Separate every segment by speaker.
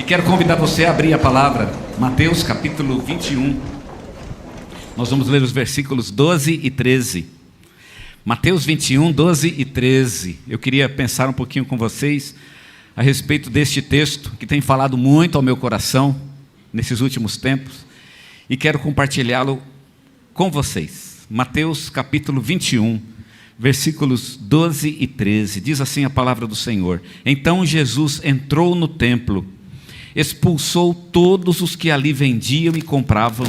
Speaker 1: Quero convidar você a abrir a palavra, Mateus capítulo 21. Nós vamos ler os versículos 12 e 13. Mateus 21, 12 e 13. Eu queria pensar um pouquinho com vocês a respeito deste texto que tem falado muito ao meu coração nesses últimos tempos e quero compartilhá-lo com vocês. Mateus capítulo 21, versículos 12 e 13. Diz assim a palavra do Senhor: Então Jesus entrou no templo, expulsou todos os que ali vendiam e compravam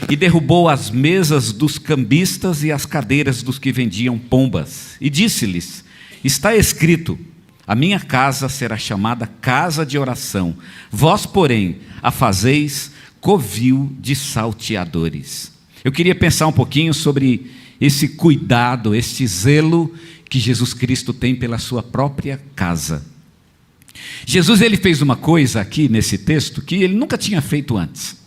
Speaker 1: e derrubou as mesas dos cambistas e as cadeiras dos que vendiam pombas. E disse-lhes: Está escrito, a minha casa será chamada casa de oração, vós, porém, a fazeis covil de salteadores. Eu queria pensar um pouquinho sobre esse cuidado, este zelo que Jesus Cristo tem pela sua própria casa. Jesus, ele fez uma coisa aqui nesse texto que ele nunca tinha feito antes.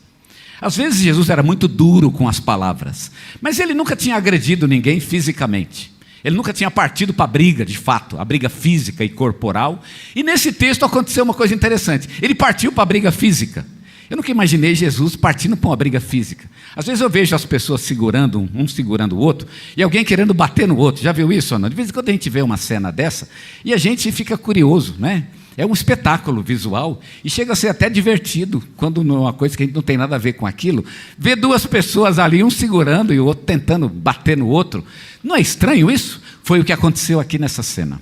Speaker 1: Às vezes Jesus era muito duro com as palavras, mas ele nunca tinha agredido ninguém fisicamente. Ele nunca tinha partido para a briga, de fato, a briga física e corporal. E nesse texto aconteceu uma coisa interessante. Ele partiu para a briga física. Eu nunca imaginei Jesus partindo para uma briga física. Às vezes eu vejo as pessoas segurando, um segurando o outro, e alguém querendo bater no outro. Já viu isso ou não? De vez em quando a gente vê uma cena dessa, e a gente fica curioso, né? É um espetáculo visual, e chega a ser até divertido, quando não é uma coisa que a gente não tem nada a ver com aquilo, ver duas pessoas ali, um segurando e o outro tentando bater no outro. Não é estranho isso? Foi o que aconteceu aqui nessa cena.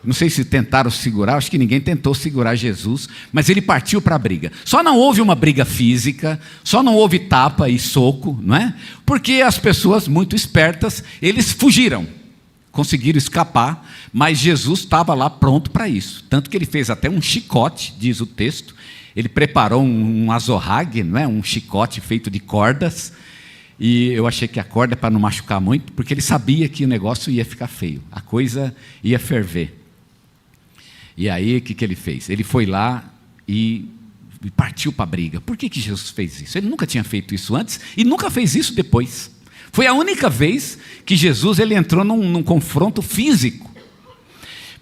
Speaker 1: Não sei se tentaram segurar, acho que ninguém tentou segurar Jesus, mas ele partiu para a briga. Só não houve uma briga física, só não houve tapa e soco, não é? Porque as pessoas muito espertas, eles fugiram, conseguiram escapar, mas Jesus estava lá pronto para isso. Tanto que ele fez até um chicote, diz o texto. Ele preparou um azorrague, não é? Um chicote feito de cordas. E eu achei que a corda é para não machucar muito, porque ele sabia que o negócio ia ficar feio, a coisa ia ferver. E aí o que ele fez? Ele foi lá e partiu para a briga. Por que Jesus fez isso? Ele nunca tinha feito isso antes e nunca fez isso depois. Foi a única vez que Jesus ele entrou num confronto físico.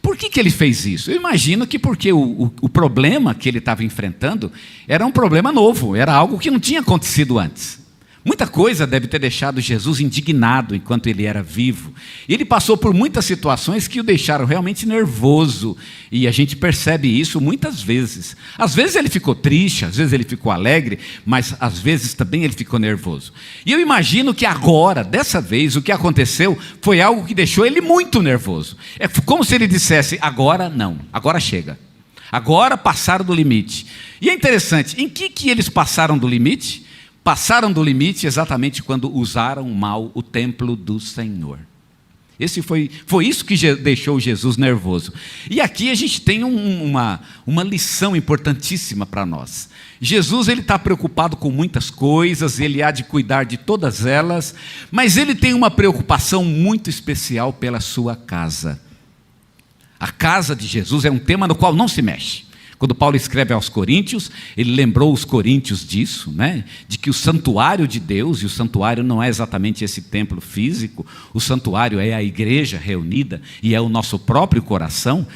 Speaker 1: Por que ele fez isso? Eu imagino que porque o problema que ele estava enfrentando era um problema novo, era algo que não tinha acontecido antes. Muita coisa deve ter deixado Jesus indignado enquanto ele era vivo. E ele passou por muitas situações que o deixaram realmente nervoso. E a gente percebe isso muitas vezes. Às vezes ele ficou triste, às vezes ele ficou alegre, mas às vezes também ele ficou nervoso. E eu imagino que agora, dessa vez, o que aconteceu foi algo que deixou ele muito nervoso. É como se ele dissesse: agora não, agora chega. Agora passaram do limite. E é interessante, em que eles passaram do limite? Passaram do limite exatamente quando usaram mal o templo do Senhor. Foi isso que deixou Jesus nervoso. E aqui a gente tem uma lição importantíssima para nós. Jesus ele está preocupado com muitas coisas, ele há de cuidar de todas elas, mas ele tem uma preocupação muito especial pela sua casa. A casa de Jesus é um tema no qual não se mexe. Quando Paulo escreve aos Coríntios, ele lembrou os coríntios disso, né? De que o santuário de Deus, e o santuário não é exatamente esse templo físico, o santuário é a igreja reunida e é o nosso próprio coração,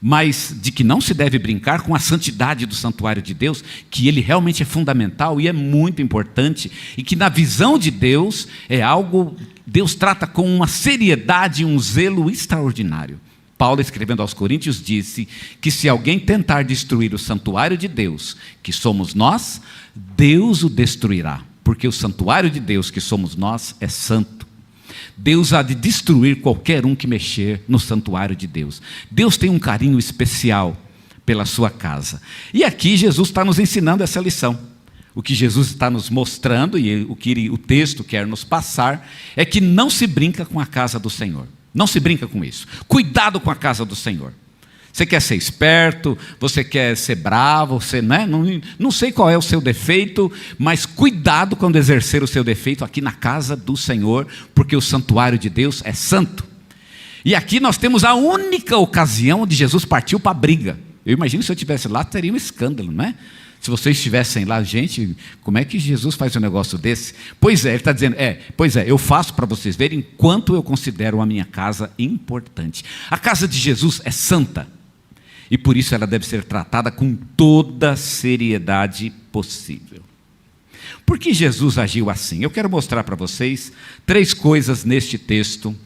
Speaker 1: mas de que não se deve brincar com a santidade do santuário de Deus, que ele realmente é fundamental e é muito importante, e que na visão de Deus é algo, Deus trata com uma seriedade e um zelo extraordinário. Paulo, escrevendo aos Coríntios, disse que se alguém tentar destruir o santuário de Deus, que somos nós, Deus o destruirá, porque o santuário de Deus, que somos nós, é santo. Deus há de destruir qualquer um que mexer no santuário de Deus. Deus tem um carinho especial pela sua casa. E aqui Jesus está nos ensinando essa lição. O que Jesus está nos mostrando e o que o texto quer nos passar é que não se brinca com a casa do Senhor. Não se brinca com isso. Cuidado com a casa do Senhor. Você quer ser esperto, você quer ser bravo, você, né? Não sei qual é o seu defeito, mas cuidado quando exercer o seu defeito aqui na casa do Senhor, porque o santuário de Deus é santo. E aqui nós temos a única ocasião onde Jesus partiu para a briga. Eu imagino, se eu estivesse lá, teria um escândalo, não é? Se vocês estivessem lá, gente, como é que Jesus faz um negócio desse? Pois é, ele está dizendo, eu faço para vocês verem quanto eu considero a minha casa importante. A casa de Jesus é santa. E por isso ela deve ser tratada com toda a seriedade possível. Por que Jesus agiu assim? Eu quero mostrar para vocês 3 coisas neste texto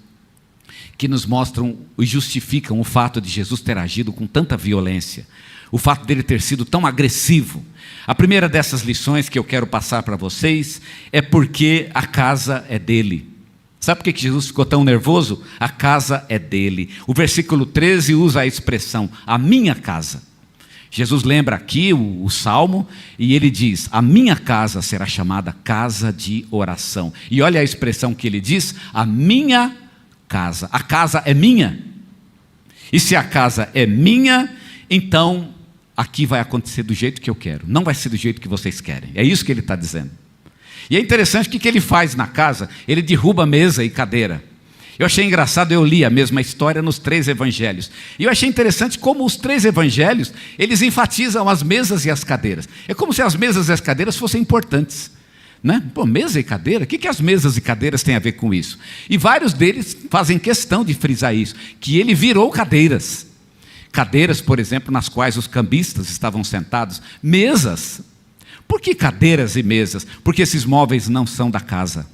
Speaker 1: que nos mostram e justificam o fato de Jesus ter agido com tanta violência, o fato dele ter sido tão agressivo. A primeira dessas lições que eu quero passar para vocês é porque a casa é dele. Sabe por que Jesus ficou tão nervoso? A casa é dele. O versículo 13 usa a expressão, a minha casa. Jesus lembra aqui o Salmo e ele diz, a minha casa será chamada casa de oração. E olha a expressão que ele diz, a minha casa. A casa é minha. E se a casa é minha, então aqui vai acontecer do jeito que eu quero. Não vai ser do jeito que vocês querem. É isso que ele está dizendo. E é interessante o que ele faz na casa. Ele derruba mesa e cadeira. Eu achei engraçado, eu li a mesma história nos 3 evangelhos. E eu achei interessante como os 3 evangelhos, eles enfatizam as mesas e as cadeiras. É como se as mesas e as cadeiras fossem importantes. Né? Pô, mesa e cadeira? O que as mesas e cadeiras têm a ver com isso? E vários deles fazem questão de frisar isso, que ele virou cadeiras. Cadeiras, por exemplo, nas quais os cambistas estavam sentados. Mesas. Por que cadeiras e mesas? Porque esses móveis não são da casa.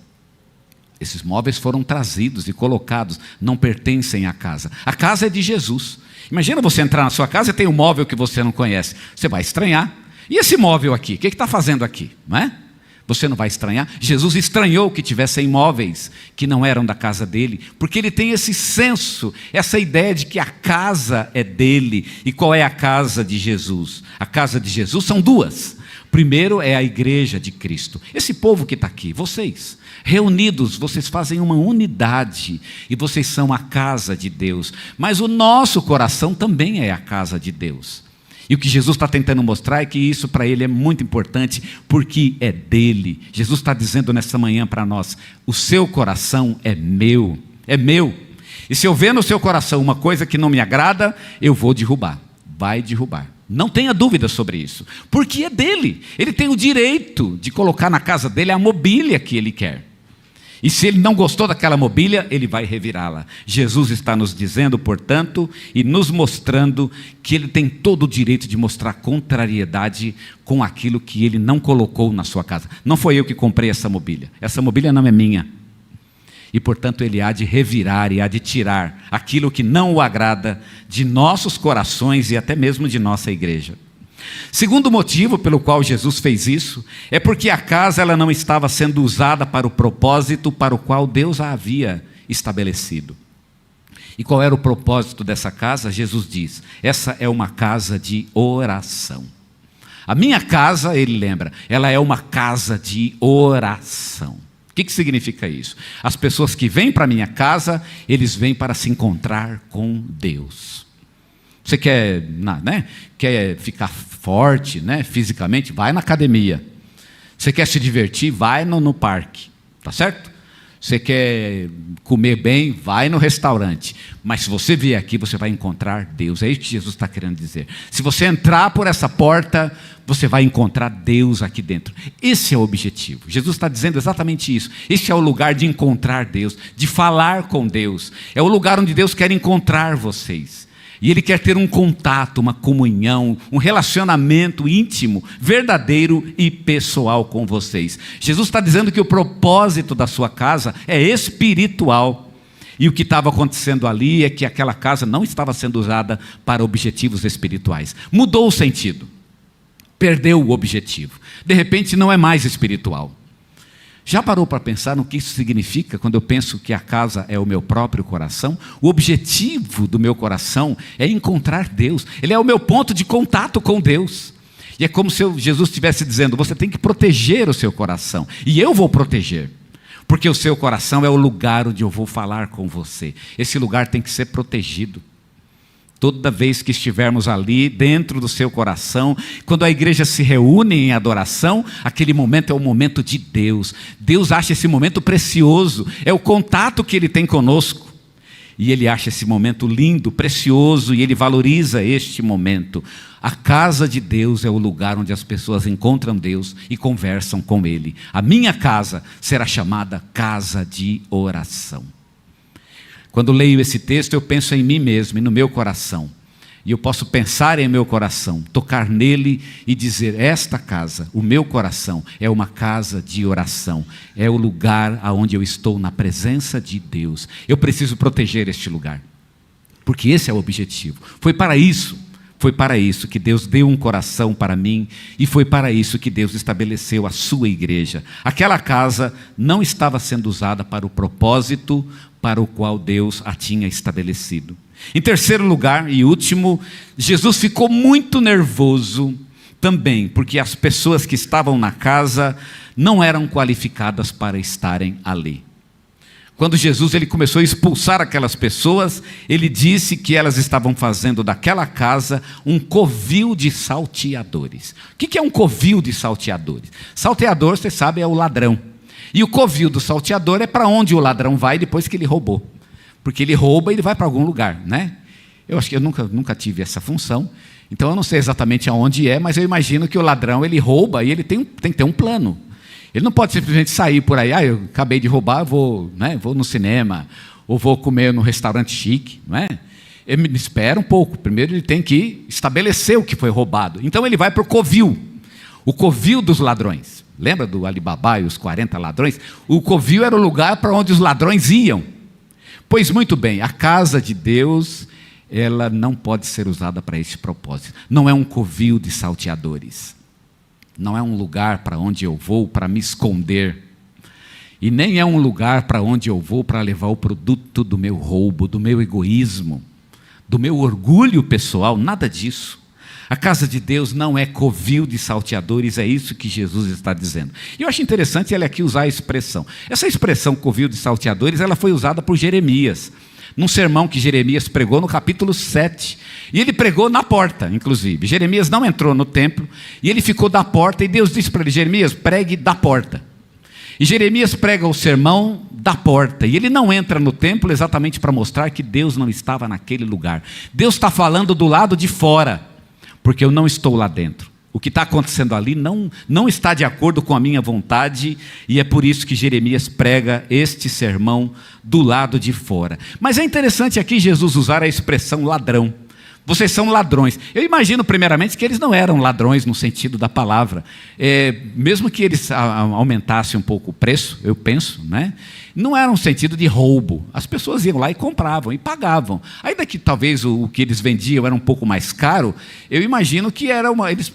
Speaker 1: Esses móveis foram trazidos e colocados, não pertencem à casa. A casa é de Jesus. Imagina você entrar na sua casa e tem um móvel que você não conhece. Você vai estranhar. E esse móvel aqui? O que está fazendo aqui? Não é? Você não vai estranhar? Jesus estranhou que tivessem móveis que não eram da casa dele, porque ele tem esse senso, essa ideia de que a casa é dele. E qual é a casa de Jesus? A casa de Jesus são 2. Primeiro é a igreja de Cristo. Esse povo que está aqui, vocês, reunidos, vocês fazem uma unidade e vocês são a casa de Deus. Mas o nosso coração também é a casa de Deus. E o que Jesus está tentando mostrar é que isso para ele é muito importante, porque é dele. Jesus está dizendo nessa manhã para nós, o seu coração é meu, é meu. E se eu ver no seu coração uma coisa que não me agrada, eu vou derrubar, vai derrubar. Não tenha dúvida sobre isso, porque é dele. Ele tem o direito de colocar na casa dele a mobília que ele quer. E se ele não gostou daquela mobília, ele vai revirá-la. Jesus está nos dizendo, portanto, e nos mostrando que ele tem todo o direito de mostrar contrariedade com aquilo que ele não colocou na sua casa. Não foi eu que comprei essa mobília não é minha. E portanto ele há de revirar e há de tirar aquilo que não o agrada de nossos corações e até mesmo de nossa igreja. Segundo motivo pelo qual Jesus fez isso, é porque a casa ela não estava sendo usada para o propósito para o qual Deus a havia estabelecido. E qual era o propósito dessa casa? Jesus diz, essa é uma casa de oração. A minha casa, ele lembra, ela é uma casa de oração. O que significa isso? As pessoas que vêm para a minha casa, eles vêm para se encontrar com Deus. Você quer, né, quer ficar forte, né, fisicamente? Vai na academia. Você quer se divertir? Vai no parque. Tá certo? Você quer comer bem? Vai no restaurante. Mas se você vier aqui, você vai encontrar Deus. É isso que Jesus está querendo dizer. Se você entrar por essa porta, você vai encontrar Deus aqui dentro. Esse é o objetivo. Jesus está dizendo exatamente isso. Esse é o lugar de encontrar Deus, de falar com Deus. É o lugar onde Deus quer encontrar vocês. E Ele quer ter um contato, uma comunhão, um relacionamento íntimo, verdadeiro e pessoal com vocês. Jesus está dizendo que o propósito da sua casa é espiritual. E o que estava acontecendo ali é que aquela casa não estava sendo usada para objetivos espirituais. Mudou o sentido. Perdeu o objetivo. De repente não é mais espiritual. Já parou para pensar no que isso significa quando eu penso que a casa é o meu próprio coração? O objetivo do meu coração é encontrar Deus. Ele é o meu ponto de contato com Deus. E é como se Jesus estivesse dizendo, você tem que proteger o seu coração. E eu vou proteger. Porque o seu coração é o lugar onde eu vou falar com você. Esse lugar tem que ser protegido. Toda vez que estivermos ali, dentro do seu coração, quando a igreja se reúne em adoração, aquele momento é o momento de Deus. Deus acha esse momento precioso, é o contato que Ele tem conosco. E Ele acha esse momento lindo, precioso, e Ele valoriza este momento. A casa de Deus é o lugar onde as pessoas encontram Deus e conversam com Ele. A minha casa será chamada casa de oração. Quando leio esse texto, eu penso em mim mesmo e no meu coração. E eu posso pensar em meu coração, tocar nele e dizer: esta casa, o meu coração, é uma casa de oração. É o lugar onde eu estou na presença de Deus. Eu preciso proteger este lugar, porque esse é o objetivo. Foi para isso que Deus deu um coração para mim, e foi para isso que Deus estabeleceu a sua igreja. Aquela casa não estava sendo usada para o propósito para o qual Deus a tinha estabelecido. Em terceiro lugar e último, Jesus ficou muito nervoso também, porque as pessoas que estavam na casa não eram qualificadas para estarem ali. Quando Jesus ele começou a expulsar aquelas pessoas, ele disse que elas estavam fazendo daquela casa um covil de salteadores. O que é um covil de salteadores? Salteador, você sabe, é o ladrão. E o covil do salteador é para onde o ladrão vai depois que ele roubou. Porque ele rouba e ele vai para algum lugar, né? Eu acho que eu nunca tive essa função, então eu não sei exatamente aonde é, mas eu imagino que o ladrão ele rouba e ele tem que ter um plano. Ele não pode simplesmente sair por aí: eu acabei de roubar, vou no cinema, ou vou comer no restaurante chique, não é? Ele espera um pouco, primeiro ele tem que estabelecer o que foi roubado. Então ele vai para o covil dos ladrões. Lembra do Alibaba e os 40 ladrões? O covil era o lugar para onde os ladrões iam. Pois muito bem, a casa de Deus, ela não pode ser usada para esse propósito. Não é um covil de salteadores. Não é um lugar para onde eu vou para me esconder. E nem é um lugar para onde eu vou para levar o produto do meu roubo, do meu egoísmo, do meu orgulho pessoal, nada disso. A casa de Deus não é covil de salteadores, é isso que Jesus está dizendo. E eu acho interessante ele aqui usar a expressão. Essa expressão covil de salteadores, ela foi usada por Jeremias, num sermão que Jeremias pregou no capítulo 7. E ele pregou na porta, inclusive. Jeremias não entrou no templo, e ele ficou da porta, e Deus disse para ele: Jeremias, pregue da porta. E Jeremias prega o sermão da porta, e ele não entra no templo exatamente para mostrar que Deus não estava naquele lugar. Deus está falando do lado de fora, porque eu não estou lá dentro. O que está acontecendo ali não está de acordo com a minha vontade, e é por isso que Jeremias prega este sermão do lado de fora. Mas é interessante aqui Jesus usar a expressão ladrão. Vocês são ladrões. Eu imagino primeiramente que eles não eram ladrões no sentido da palavra. Mesmo que eles aumentassem um pouco o preço, eu penso, né? Não era um sentido de roubo. As pessoas iam lá e compravam e pagavam. Ainda que talvez o que eles vendiam era um pouco mais caro, eu imagino que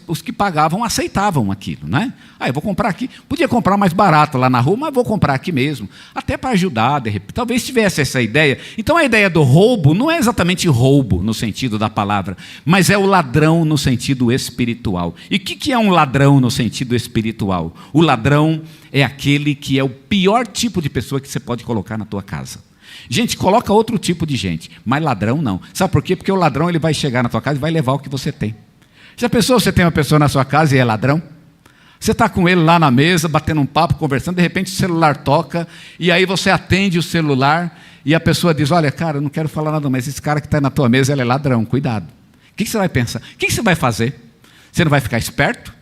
Speaker 1: os que pagavam aceitavam aquilo, né? Eu vou comprar aqui. Podia comprar mais barato lá na rua, mas vou comprar aqui mesmo. Até para ajudar, de repente. Talvez tivesse essa ideia. Então a ideia do roubo não é exatamente roubo no sentido da palavra, mas é o ladrão no sentido espiritual. E o que é um ladrão no sentido espiritual? O ladrão é aquele que é o pior tipo de pessoa que você pode colocar na tua casa. Gente, coloca outro tipo de gente, mas ladrão não. Sabe por quê? Porque o ladrão ele vai chegar na tua casa e vai levar o que você tem. Já pensou, você tem uma pessoa na sua casa e é ladrão? Você está com ele lá na mesa, batendo um papo, conversando, de repente o celular toca, e aí você atende o celular, e a pessoa diz: olha, cara, eu não quero falar nada, mas esse cara que está na tua mesa, ele é ladrão, cuidado. O que você vai pensar? O que você vai fazer? Você não vai ficar esperto?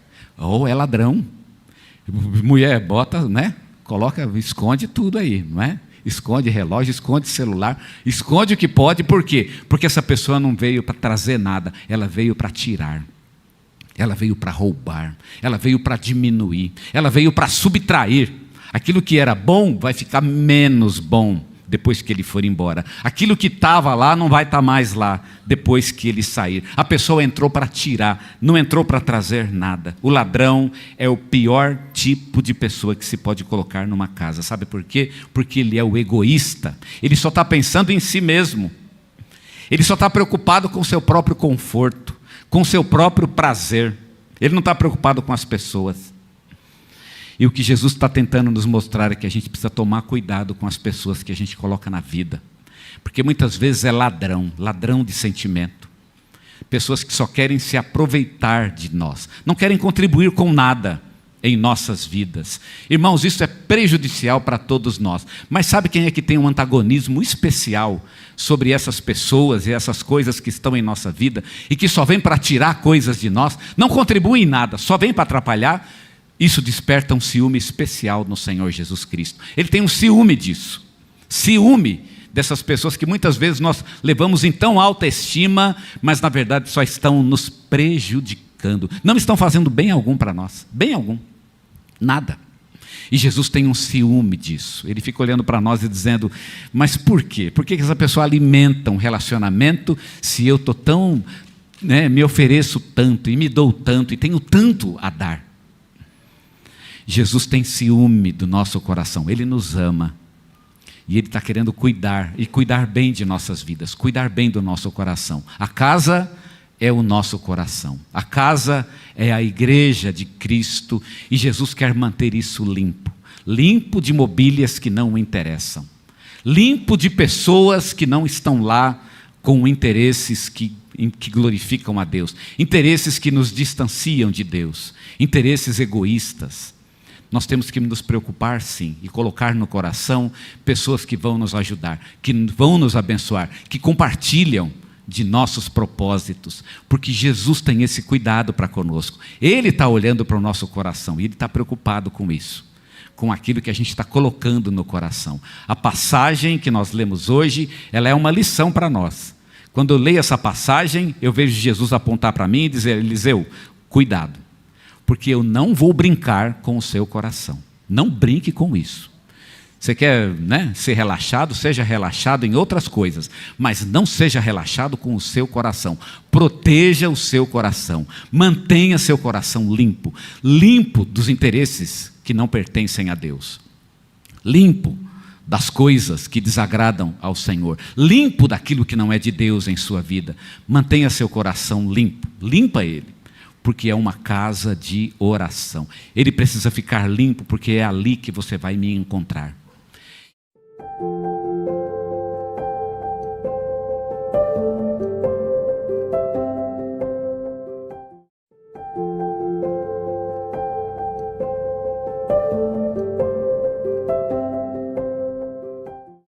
Speaker 1: É ladrão. Mulher, bota, né? Coloca, esconde tudo aí, não é? Esconde relógio, esconde celular, esconde o que pode. Por quê? Porque essa pessoa não veio para trazer nada, ela veio para tirar, ela veio para roubar, ela veio para diminuir, ela veio para subtrair. Aquilo que era bom vai ficar menos bom depois que ele for embora. Aquilo que estava lá não vai estar mais lá depois que ele sair. A pessoa entrou para tirar, não entrou para trazer nada. O ladrão é o pior tipo de pessoa que se pode colocar numa casa. Sabe por quê? Porque ele é o egoísta. Ele só está pensando em si mesmo. Ele só está preocupado com o seu próprio conforto, com o seu próprio prazer. Ele não está preocupado com as pessoas. E o que Jesus está tentando nos mostrar é que a gente precisa tomar cuidado com as pessoas que a gente coloca na vida. Porque muitas vezes é ladrão de sentimento. Pessoas que só querem se aproveitar de nós, não querem contribuir com nada em nossas vidas. Irmãos, isso é prejudicial para todos nós. Mas sabe quem é que tem um antagonismo especial sobre essas pessoas e essas coisas que estão em nossa vida e que só vêm para tirar coisas de nós, não contribuem em nada, só vêm para atrapalhar? Isso desperta um ciúme especial no Senhor Jesus Cristo. Ele tem um ciúme disso. Ciúme dessas pessoas que muitas vezes nós levamos em tão alta estima, mas na verdade só estão nos prejudicando. Não estão fazendo bem algum para nós, bem algum, nada. E Jesus tem um ciúme disso. Ele fica olhando para nós e dizendo, mas por quê? Por que essa pessoa alimenta um relacionamento se eu estou tão, me ofereço tanto e me dou tanto e tenho tanto a dar? Jesus tem ciúme do nosso coração, Ele nos ama. E Ele está querendo cuidar, e cuidar bem de nossas vidas, cuidar bem do nosso coração. A casa é o nosso coração. A casa é a igreja de Cristo, e Jesus quer manter isso limpo. Limpo de mobílias que não o interessam. Limpo de pessoas que não estão lá com interesses que glorificam a Deus. Interesses que nos distanciam de Deus. Interesses egoístas. Nós temos que nos preocupar sim, e colocar no coração pessoas que vão nos ajudar, que vão nos abençoar, que compartilham de nossos propósitos, porque Jesus tem esse cuidado para conosco. Ele está olhando para o nosso coração, e Ele está preocupado com isso, com aquilo que a gente está colocando no coração. A passagem que nós lemos hoje, ela é uma lição para nós. Quando eu leio essa passagem, eu vejo Jesus apontar para mim e dizer, Eliseu, cuidado, porque eu não vou brincar com o seu coração. Não brinque com isso. Você quer ser relaxado? Seja relaxado em outras coisas, mas não seja relaxado com o seu coração. Proteja o seu coração. Mantenha seu coração limpo. Limpo dos interesses que não pertencem a Deus. Limpo das coisas que desagradam ao Senhor. Limpo daquilo que não é de Deus em sua vida. Mantenha seu coração limpo. Limpa ele. Porque é uma casa de oração. Ele precisa ficar limpo, porque é ali que você vai me encontrar.